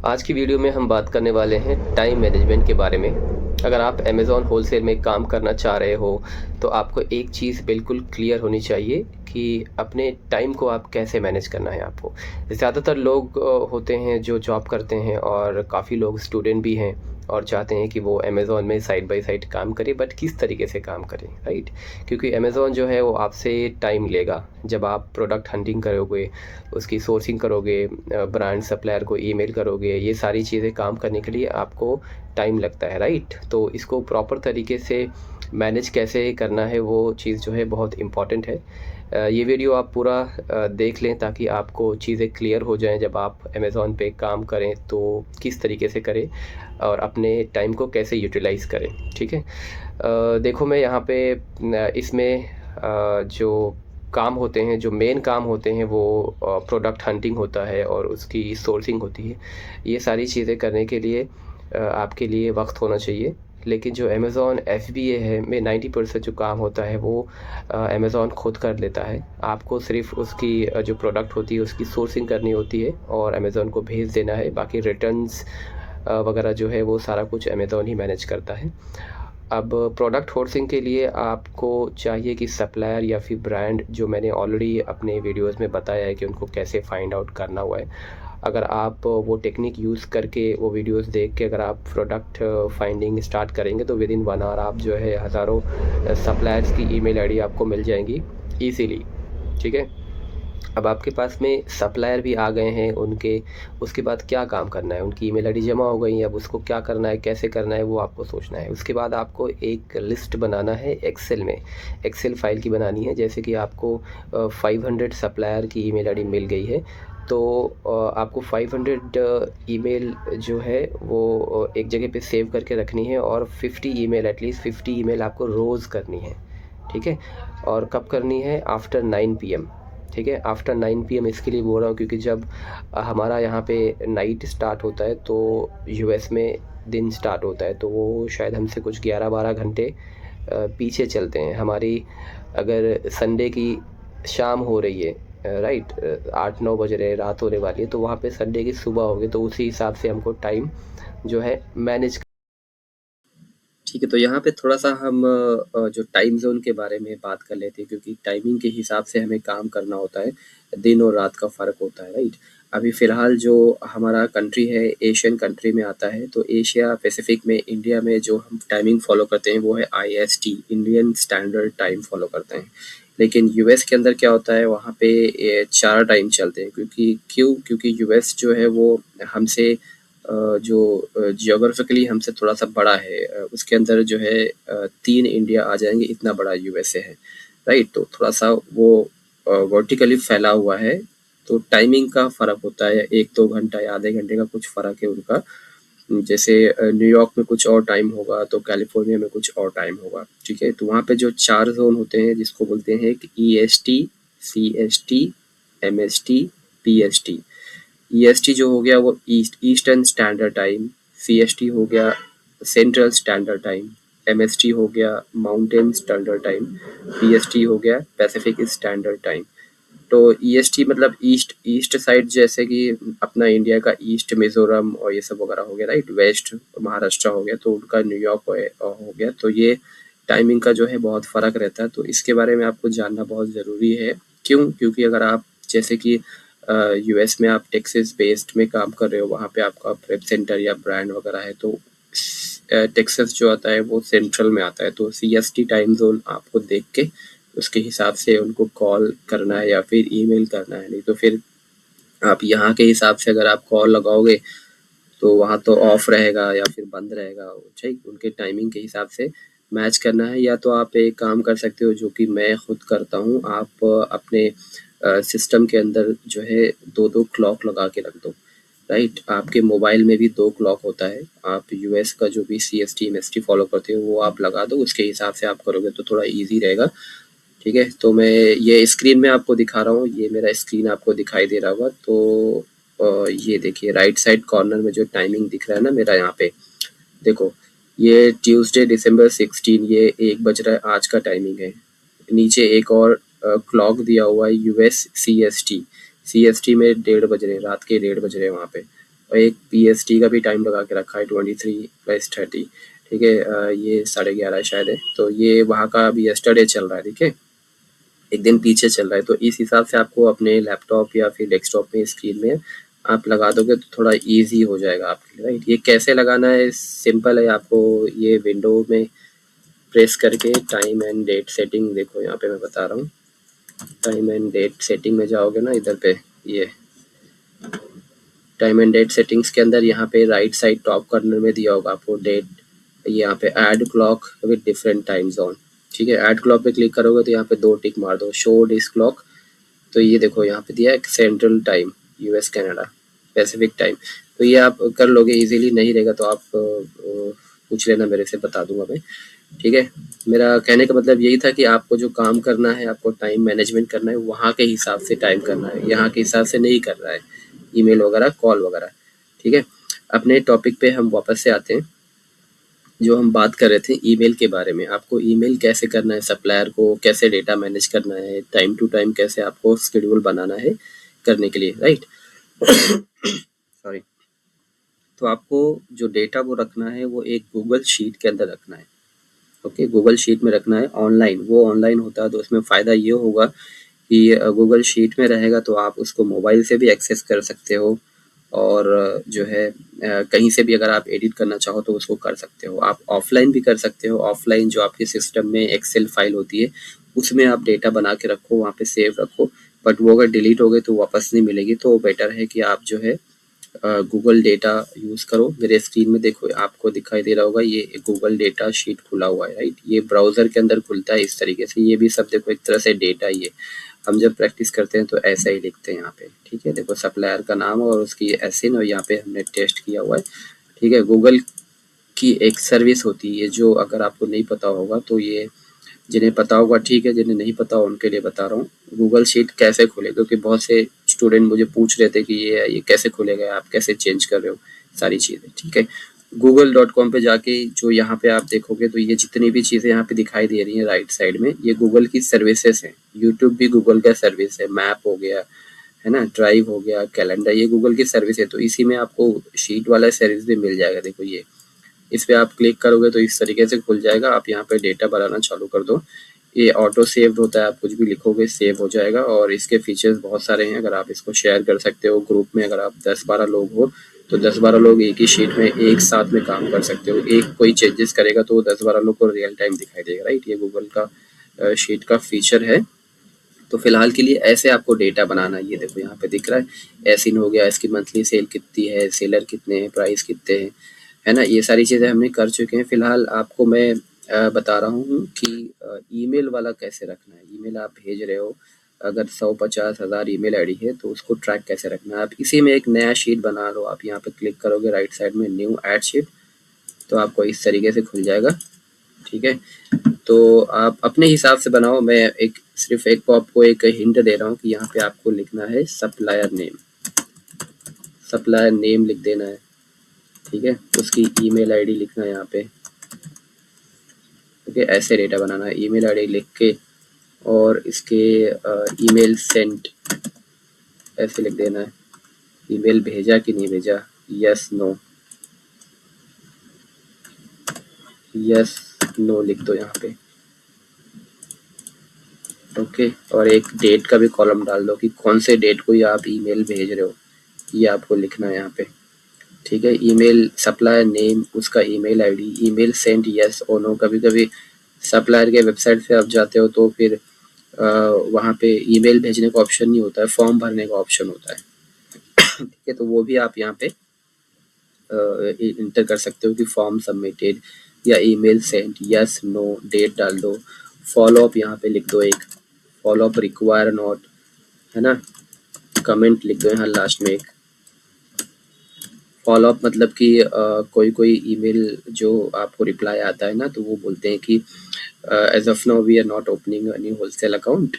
आज की वीडियो में हम बात करने वाले हैं टाइम मैनेजमेंट के बारे में। अगर आप अमेज़ॉन होलसेल में काम करना चाह रहे हो तो आपको एक चीज़ बिल्कुल क्लियर होनी चाहिए कि अपने टाइम को आप कैसे मैनेज करना है आपको। ज़्यादातर लोग होते हैं जो जॉब करते हैं और काफ़ी लोग स्टूडेंट भी हैं और चाहते हैं कि वो अमेज़ॉन में साइड बाय साइड काम करें, बट किस तरीके से काम करें, राइट? क्योंकि अमेज़ॉन जो है वो आपसे टाइम लेगा। जब आप प्रोडक्ट हंटिंग करोगे, उसकी सोर्सिंग करोगे, ब्रांड सप्लायर को ईमेल करोगे, ये सारी चीज़ें काम करने के लिए आपको टाइम लगता है, राइट? तो इसको प्रॉपर तरीके से मैनेज कैसे करना है वो चीज़ जो है बहुत इम्पॉर्टेंट है। ये वीडियो आप पूरा देख लें ताकि आपको चीज़ें क्लियर हो जाएं। जब आप अमेज़ॉन पे काम करें तो किस तरीके से करें और अपने टाइम को कैसे यूटिलाइज़ करें, ठीक है? देखो, मैं यहाँ पे इसमें जो काम होते हैं, जो मेन काम होते हैं वो प्रोडक्ट हंटिंग होता है और उसकी सोर्सिंग होती है। ये सारी चीज़ें करने के लिए आपके लिए वक्त होना चाहिए। लेकिन जो अमेज़ॉन FBA है में 90% जो काम होता है वो अमेज़ॉन खुद कर लेता है। आपको सिर्फ उसकी जो प्रोडक्ट होती है उसकी सोर्सिंग करनी होती है और अमेज़ॉन को भेज देना है। बाकी रिटर्न्स वगैरह जो है वो सारा कुछ अमेज़ॉन ही मैनेज करता है। अब प्रोडक्ट सोर्सिंग के लिए आपको चाहिए कि सप्लायर या फिर ब्रांड, जो मैंने ऑलरेडी अपने वीडियोस में बताया है कि उनको कैसे फाइंड आउट करना हुआ है। अगर आप वो टेक्निक यूज़ करके, वो वीडियोस देख के अगर आप प्रोडक्ट फाइंडिंग स्टार्ट करेंगे तो विद इन 1 आवर आप जो है हज़ारों सप्लायर्स की ईमेल आईडी आपको मिल जाएंगी ईज़िली, ठीक है? अब आपके पास में सप्लायर भी आ गए हैं, उनके उसके बाद क्या काम करना है? उनकी ईमेल आईडी जमा हो गई है, अब उसको क्या करना है, कैसे करना है, वो आपको सोचना है। उसके बाद आपको एक लिस्ट बनाना है एक्सेल में, एक्सेल फाइल की बनानी है। जैसे कि आपको 500 सप्लायर की ईमेल आईडी मिल गई है, तो आपको 500 ईमेल जो है वो एक जगह पे सेव करके रखनी है और 50 ईमेल, एटलीस्ट 50 ईमेल आपको रोज़ करनी है, ठीक है? और कब करनी है? आफ्टर 9 PM, ठीक है? आफ्टर 9 PM इसके लिए बोल रहा हूँ क्योंकि जब हमारा यहाँ पे नाइट स्टार्ट होता है तो US में दिन स्टार्ट होता है, तो वो शायद हमसे कुछ 11-12 घंटे पीछे चलते हैं। हमारी अगर संडे की शाम हो रही है, राइट, 8-9 बज रहे हैं, रात होने वाली है, तो वहाँ पे संडे की सुबह होगी, तो उसी हिसाब से हमको टाइम जो है मैनेज, ठीक है? तो यहाँ पे थोड़ा-सा हम जो टाइम ज़ोन के बारे में बात कर लेते हैं क्योंकि टाइमिंग के हिसाब से हमें काम करना होता है, दिन और रात का फ़र्क होता है, राइट? अभी फ़िलहाल जो हमारा कंट्री है, एशियन कंट्री में आता है, तो एशिया पैसिफ़िक में, इंडिया में जो हम टाइमिंग फ़ॉलो करते हैं वो है IST, Indian standard time follow करते हैं। लेकिन US के अंदर क्या होता है, वहाँ पे 4 टाइम चलते हैं क्योंकि US जो है वो हमसे जो जियोग्राफिकली हमसे थोड़ा-सा बड़ा है, उसके अंदर जो है 3 इंडिया आ जाएँगे, इतना बड़ा USA है, राइट? तो थोड़ा-सा वो वर्टिकली फैला हुआ है, तो टाइमिंग का फ़र्क होता है, 1-2 घंटा या आधे घंटे का कुछ फ़र्क है उनका। जैसे न्यूयॉर्क में कुछ और टाइम होगा, तो कैलिफ़ोर्निया में कुछ और टाइम होगा, ठीक है? तो वहाँ पे जो 4 ज़ोन होते हैं जिसको बोलते हैं कि EST, CST, MST, PST। EST जो हो गया वो ईस्टर्न स्टैंडर्ड टाइम, CST हो गया सेंट्रल स्टैंडर्ड टाइम, MST हो गया माउंटेन स्टैंडर्ड टाइम, PST हो गया पैसिफिक स्टैंडर्ड टाइम। तो EST मतलब ईस्ट ईस्ट साइड, जैसे कि अपना इंडिया का ईस्ट मिजोरम और ये सब वगैरह हो गया, राइट? वेस्ट महाराष्ट्र हो गया, तो उनका न्यूयॉर्क हो गया। तो ये टाइमिंग का जो है बहुत फ़र्क रहता है, तो इसके बारे में आपको जानना बहुत ज़रूरी है। क्यों? क्योंकि अगर आप जैसे कि US में आप टेक्सास बेस्ड में काम कर रहे हो, वहाँ पे आपका प्रेप सेंटर या ब्रांड वगैरह है, तो टेक्सास जो आता है वो सेंट्रल में आता है, तो CST टाइम ज़ोन आपको देख के उसके हिसाब से उनको कॉल करना है या फिर ईमेल करना है। नहीं तो फिर आप यहाँ के हिसाब से अगर आप कॉल लगाओगे तो वहाँ तो ऑफ रहेगा या फिर बंद रहेगा, ठीक? उनके टाइमिंग के हिसाब से मैच करना है। या तो आप एक काम कर सकते हो जो कि मैं खुद करता हूँ, आप अपने सिस्टम के अंदर जो है 2-2 क्लॉक लगा के रख दो, राइट? आपके मोबाइल में भी 2 क्लॉक होता है, आप US का जो भी CST, MST फॉलो करते हो वो आप लगा दो, उसके हिसाब से आप करोगे तो थोड़ा ईज़ी रहेगा, ठीक है? तो मैं ये स्क्रीन में आपको दिखा रहा हूँ, ये मेरा स्क्रीन आपको दिखाई दे रहा होगा। तो ये देखिए राइट साइड कॉर्नर में जो टाइमिंग दिख रहा है ना मेरा, यहाँ पे देखो, ये ट्यूसडे December 16, ये 1 बज रहा है, आज का टाइमिंग है। नीचे एक और क्लॉक दिया हुआ है US CST, CST में 1:30 बज रहे हैं, रात के 1:30 बज रहे हैं वहाँ पे। और एक PST का भी टाइम लगा के रखा है 23+30, ठीक है। ये 11:30 शायद है, तो ये वहाँ का अभी यस्टरडे चल रहा है, ठीक है, एक दिन पीछे चल रहा है। तो इस हिसाब से आपको अपने लैपटॉप या फिर डेस्कटॉप में स्क्रीन में आप लगा दोगे तो थोड़ा इजी हो जाएगा आपके लिए, राइट। ये कैसे लगाना है, सिंपल है। आपको ये विंडो में प्रेस करके टाइम एंड डेट सेटिंग, देखो यहाँ पे मैं बता रहा हूँ, टाइम एंड डेट सेटिंग में जाओगे ना, इधर पे ये टाइम एंड डेट सेटिंग्स के अंदर यहाँ पे राइट साइड टॉप कॉर्नर में दिया होगा आपको डेट, यहाँ पे add clock with different time zone, ठीक है। ऐड क्लॉक पे क्लिक करोगे तो यहाँ पे 2 टिक मार दो, शो दिस क्लॉक। तो ये देखो यहाँ पे दिया है central time, US Canada, Pacific time. तो ये आप कर लोगे इजीली, नहीं रहेगा तो आप पूछ लेना मेरे से, बता दूंगा मैं, ठीक है। मेरा कहने का मतलब यही था कि आपको जो काम करना है, आपको टाइम मैनेजमेंट करना है, वहाँ के हिसाब से टाइम करना है, यहाँ के हिसाब से नहीं कर रहा है, ईमेल वगैरह, कॉल वगैरह, ठीक है। अपने टॉपिक पे हम वापस से आते हैं। जो हम बात कर रहे थे ईमेल के बारे में, आपको ईमेल कैसे करना है, सप्लायर को कैसे डेटा मैनेज करना है, टाइम टू टाइम कैसे आपको शेड्यूल बनाना है करने के लिए, राइट। सॉरी। तो आपको जो डेटा वो रखना है वो एक गूगल शीट के अंदर रखना है, ओके, गूगल शीट में रखना है ऑनलाइन। वो ऑनलाइन होता है तो उसमें फ़ायदा ये होगा कि गूगल शीट में रहेगा तो आप उसको मोबाइल से भी एक्सेस कर सकते हो, और जो है कहीं से भी अगर आप एडिट करना चाहो तो उसको कर सकते हो। आप ऑफलाइन भी कर सकते हो, ऑफलाइन जो आपके सिस्टम में एक्सेल फाइल होती है उसमें आप डेटा बना के रखो, वहाँ पे सेव रखो, बट वो अगर डिलीट हो गई तो वापस नहीं मिलेगी। तो बेटर है कि आप जो है गूगल डेटा यूज़ करो। मेरे स्क्रीन में देखो, आपको दिखाई दे रहा होगा ये गूगल डेटा शीट खुला हुआ है, राइट। ये ब्राउज़र के अंदर खुलता है इस तरीके से, ये भी सब देखो एक तरह से डेटा ही है। हम जब प्रैक्टिस करते हैं तो ऐसा ही लिखते हैं यहाँ पे, ठीक है। देखो सप्लायर का नाम और उसकी एसिन, और यहाँ पे हमने टेस्ट किया हुआ है, ठीक है। गूगल की एक सर्विस होती है जो, अगर आपको नहीं पता होगा तो ये, जिन्हें पता होगा ठीक है, जिन्हें नहीं पता उनके लिए बता रहा हूँ, गूगल शीट कैसे खोले, क्योंकि बहुत से स्टूडेंट मुझे पूछ रहे थे कि ये कैसे खोलेगा, आप कैसे चेंज कर रहे हो सारी चीज़ें, ठीक है। google.com पे जाके जो यहाँ पे आप देखोगे तो ये जितनी भी चीज़ें यहाँ पे दिखाई दे रही हैं राइट साइड में, ये गूगल की सर्विसेज हैं। यूट्यूब भी गूगल का सर्विस है, मैप हो गया, है ना, ड्राइव हो गया, कैलेंडर, ये गूगल की सर्विस है। तो इसी में आपको शीट वाला सर्विस भी मिल जाएगा। देखो ये, इस पर आप क्लिक करोगे तो इस तरीके से खुल जाएगा। आप यहाँ पे डेटा बनाना चालू कर दो, ये ऑटो सेव्ड होता है, आप कुछ भी लिखोगे सेव हो जाएगा। और इसके फीचर्स बहुत सारे हैं, अगर आप इसको शेयर कर सकते हो ग्रुप में, अगर आप 10-12 लोग हो तो 10-12 लोग एक ही शीट में एक साथ में काम कर सकते हो। एक कोई चेंजेस करेगा तो 10-12 लोग को रियल टाइम दिखाई देगा, राइट। ये गूगल का शीट का फीचर है। तो फिलहाल के लिए ऐसे आपको डेटा बनाना है। ये देखो यहाँ पे दिख रहा है, एसिन हो गया, इसकी मंथली सेल कितनी है, सेलर कितने हैं, प्राइस कितने हैं, है ना, ये सारी चीज़ें हमने कर चुके हैं। फिलहाल आपको मैं बता रहा हूँ कि ईमेल वाला कैसे रखना है। ईमेल आप भेज रहे हो, अगर 100-50,000 ईमेल आईडी है तो उसको ट्रैक कैसे रखना है। आप इसी में एक नया शीट बना लो, आप यहाँ पे क्लिक करोगे राइट साइड में न्यू ऐड शीट, तो आपको इस तरीके से खुल जाएगा, ठीक है। तो आप अपने हिसाब से बनाओ, मैं एक सिर्फ एक आपको एक हिंट दे रहा हूँ कि यहाँ पे आपको लिखना है सप्लायर नेम, सप्लायर नेम लिख देना है, ठीक है। उसकी ईमेल आईडी लिखना है यहाँ पे, ओके। ऐसे डेटा बनाना है, ईमेल आईडी लिख के, और इसके ईमेल सेंट ऐसे लिख देना है, ईमेल भेजा कि नहीं भेजा, यस नो, यस नो लिख दो यहाँ पे, ओके। और एक डेट का भी कॉलम डाल दो कि कौन से डेट को ये आप ईमेल भेज रहे हो, ये आपको लिखना है यहाँ पे, ठीक है। ईमेल सप्लायर नेम, उसका email ID, email sent yes और नो। कभी कभी सप्लायर के वेबसाइट पे आप जाते हो तो फिर वहाँ पे ईमेल भेजने का ऑप्शन नहीं होता है, फॉर्म भरने का ऑप्शन होता है, ठीक है। तो वो भी आप यहाँ पे इंटर कर सकते हो कि फॉर्म सबमिटेड या email sent yes no, date डाल दो, फॉलो अप यहाँ पे लिख दो, एक फॉलो अप रिक्वायर नॉट, है ना, कमेंट लिख दो यहाँ लास्ट में एक फॉलो अप, मतलब कि कोई कोई ईमेल जो आपको रिप्लाई आता है ना तो वो बोलते हैं कि as of now we are not opening new wholesale account,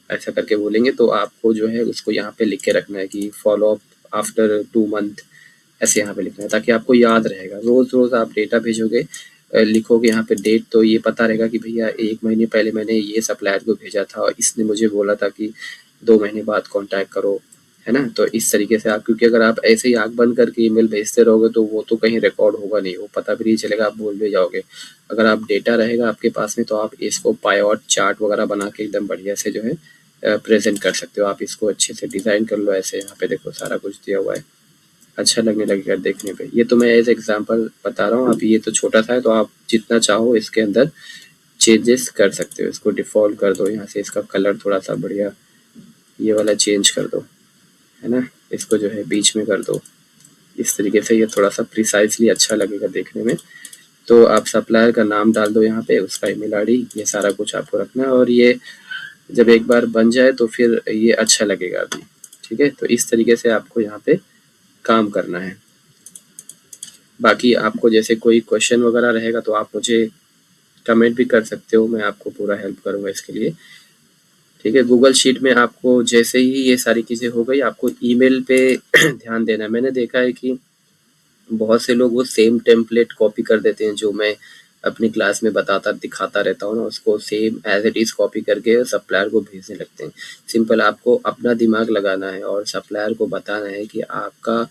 ऐसा करके बोलेंगे। तो आपको जो है उसको यहाँ पे लिख के रखना है कि फॉलो अप आफ्टर 2 मंथ, ऐसे यहाँ पे लिखना है ताकि आपको याद रहेगा। रोज़ रोज़ आप डेटा भेजोगे, लिखोगे यहाँ पे डेट, तो ये पता रहेगा कि भैया 1 महीने पहले मैंने ये सप्लायर को भेजा था और इसने मुझे बोला था कि 2 महीने बाद कॉन्टैक्ट करो, है ना। तो इस तरीके से आप, क्योंकि अगर आप ऐसे ही आँख बंद करके ईमेल भेजते रहोगे तो वो तो कहीं रिकॉर्ड होगा नहीं, वो पता भी नहीं चलेगा, आप भूल भी जाओगे। अगर आप डेटा रहेगा आपके पास में तो आप इसको पायॉट चार्ट वगैरह बना के एकदम बढ़िया से जो है प्रेजेंट कर सकते हो। आप इसको अच्छे से डिज़ाइन कर लो ऐसे, यहाँ पे देखो सारा कुछ दिया हुआ है, अच्छा लगने लगेगा देखने पे। ये तो मैं एज एग्जांपल बता रहा हूँ, आप ये तो छोटा सा है, तो आप जितना चाहो इसके अंदर चेंजेस कर सकते हो। इसको डिफ़ॉल्ट कर दो, यहाँ से इसका कलर थोड़ा सा बढ़िया ये वाला चेंज कर दो, है ना। इसको जो है बीच में कर दो, इस तरीके से ये थोड़ा सा प्रिसाइजली अच्छा लगेगा देखने में। तो आप सप्लायर का नाम डाल दो यहाँ पे, उसका ईमेल आईडी, ये सारा कुछ आपको रखना है। और ये जब एक बार बन जाए तो फिर ये अच्छा लगेगा अभी, ठीक है। तो इस तरीके से आपको यहाँ पे काम करना है। बाकी आपको जैसे कोई क्वेश्चन वगैरह रहेगा तो आप मुझे कमेंट भी कर सकते हो, मैं आपको पूरा हेल्प करूँगा इसके लिए, ठीक है। गूगल शीट में आपको जैसे ही ये सारी चीज़ें हो गई, आपको ईमेल पे ध्यान देना है। मैंने देखा है कि बहुत से लोग वो सेम टेम्पलेट कॉपी कर देते हैं, जो मैं अपनी क्लास में बताता दिखाता रहता हूँ ना, उसको same as it is copy करके सप्लायर को भेजने लगते हैं। सिंपल आपको अपना दिमाग लगाना है और सप्लायर को बताना है कि आपका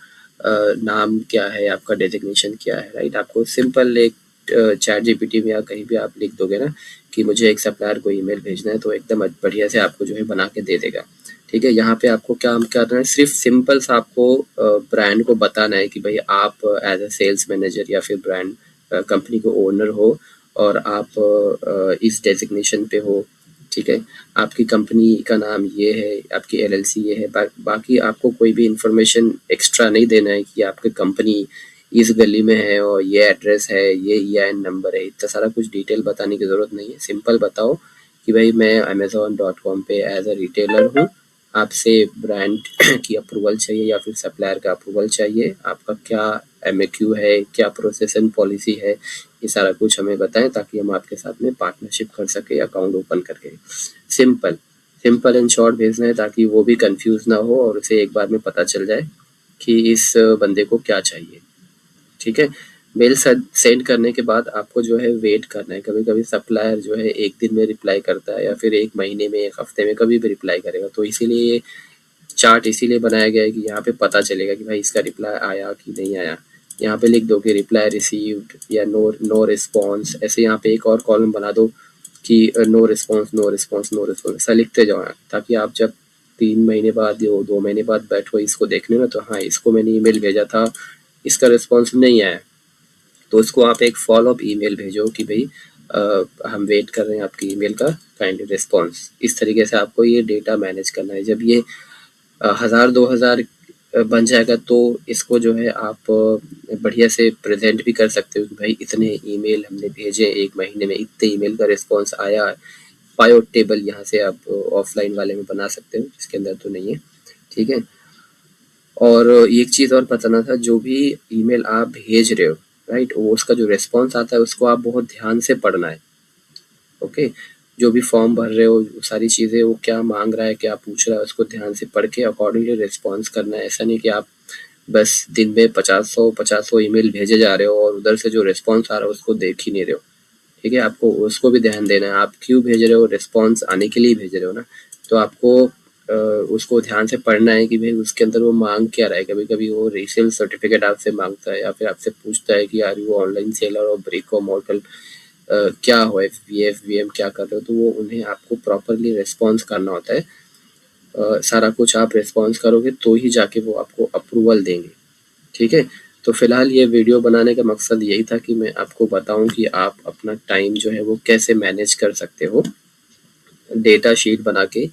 नाम क्या है, आपका डेजिग्नेशन क्या है, राइट। आपको सिंपल एक चैट जीपीटी में या कहीं भी आप लिख दोगे ना कि मुझे एक सप्लायर को ईमेल भेजना है, तो एकदम बढ़िया से आपको जो है बना के दे देगा, ठीक है। यहाँ पे आपको क्या करना है, सिर्फ सिंपल सा आपको ब्रांड को बताना है कि भाई आप एज अ सेल्स मैनेजर या फिर ब्रांड कंपनी को ओनर हो और आप इस डेजिग्नेशन पे हो, ठीक है। आपकी कंपनी का नाम ये है, आपकी एलएलसी ये है। बाकी आपको कोई भी इंफॉर्मेशन एक्स्ट्रा नहीं देना है कि आपकी कंपनी इस गली में है और ये एड्रेस है, ये EIN नंबर है, इतना सारा कुछ डिटेल बताने की ज़रूरत नहीं है। सिंपल बताओ कि भाई मैं Amazon.com पे एज अ रिटेलर हूँ, आपसे ब्रांड की अप्रूवल चाहिए या फिर सप्लायर का अप्रूवल चाहिए, आपका क्या MAQ है, क्या प्रोसेस एंड पॉलिसी है, ये सारा कुछ हमें बताएं ताकि हम आपके साथ में पार्टनरशिप कर सके अकाउंट ओपन करके। सिंपल सिंपल एंड शॉर्ट भेजना है ताकि वो भी कंफ्यूज ना हो और उसे एक बार में पता चल जाए कि इस बंदे को क्या चाहिए, ठीक है। मेल सेंड करने के बाद आपको जो है वेट करना है। कभी कभी सप्लायर जो है एक दिन में रिप्लाई करता है या फिर एक महीने में, एक हफ्ते में, कभी भी रिप्लाई करेगा। तो इसीलिए ये चार्ट इसीलिए बनाया गया है कि यहाँ पे पता चलेगा कि भाई इसका रिप्लाई आया कि नहीं आया। यहाँ पे लिख दो कि रिप्लाई रिसीव्ड या नो रिस्पॉन्स, ऐसे यहाँ पे एक और कॉलम बना दो कि no response no response no response, ऐसा लिखते जाओ ताकि आप जब 3 महीने बाद या 2 महीने बाद बैठो इसको देखने में तो हाँ इसको मैंने ईमेल भेजा था, इसका रिस्पॉन्स नहीं आया, तो उसको आप एक फॉलोअप ईमेल भेजो कि भाई हम वेट कर रहे हैं आपकी ईमेल का काइंडली रिस्पॉन्स। इस तरीके से आपको ये डेटा मैनेज करना है। जब ये 1000-2000 बन जाएगा तो इसको जो है आप बढ़िया से प्रेजेंट भी कर सकते हो कि भाई इतने ईमेल हमने भेजे एक महीने में, इतने ईमेल का रिस्पॉन्स आया। पायोट टेबल यहाँ से आप ऑफलाइन वाले में बना सकते हो, इसके अंदर तो नहीं है, ठीक है। और एक चीज़ और बताना था, जो भी ईमेल आप भेज रहे हो, राइट, वो उसका जो रिस्पॉन्स आता है उसको आप बहुत ध्यान से पढ़ना है, ओके। जो भी फॉर्म भर रहे हो सारी चीज़ें, वो क्या मांग रहा है, क्या पूछ रहा है, उसको ध्यान से पढ़ के अकॉर्डिंगली रिस्पॉन्स करना है। ऐसा नहीं कि आप बस दिन में 50-100 ईमेल भेजे जा रहे हो और उधर से जो रिस्पॉन्स आ रहा है उसको देख ही नहीं रहे हो, ठीक है। आपको उसको भी ध्यान देना है, आप क्यों भेज रहे हो, रिस्पॉन्स आने के लिए भेज रहे हो ना, तो आपको उसको ध्यान से पढ़ना है कि भाई उसके अंदर वो मांग क्या रहा है। कभी कभी वो रीसेल सर्टिफिकेट आपसे मांगता है या फिर आपसे पूछता है कि यार वो ऑनलाइन सेलर और ब्रिक और मॉडल क्या हो, FBF VM क्या कर रहे हो, तो वो उन्हें आपको प्रॉपरली रिस्पॉन्स करना होता है। सारा कुछ आप रिस्पॉन्स करोगे तो ही जाके वो आपको अप्रूवल देंगे, ठीक है। तो फिलहाल ये वीडियो बनाने का मकसद यही था कि मैं आपको बताऊं कि आप अपना टाइम जो है वो कैसे मैनेज कर सकते हो डेटा शीट बना के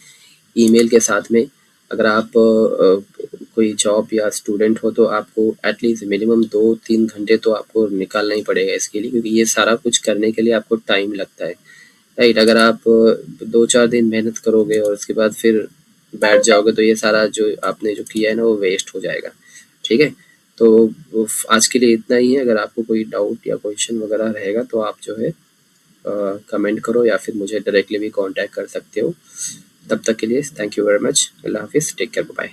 ईमेल के साथ में। अगर आप कोई जॉब या स्टूडेंट हो तो आपको एटलीस्ट मिनिमम 2-3 घंटे तो आपको निकालना ही पड़ेगा इसके लिए, क्योंकि ये सारा कुछ करने के लिए आपको टाइम लगता है, राइट। अगर आप 2-4 दिन मेहनत करोगे और उसके बाद फिर बैठ जाओगे तो ये सारा जो आपने जो किया है ना वो वेस्ट हो जाएगा, ठीक है। तो आज के लिए इतना ही है। अगर आपको कोई डाउट या क्वेश्चन वगैरह रहेगा तो आप जो है कमेंट करो या फिर मुझे डायरेक्टली भी कांटेक्ट कर सकते हो। तब तक के लिए थैंक यू वेरी मच। अल्लाह हाफिज़, टेक केयर, बाय।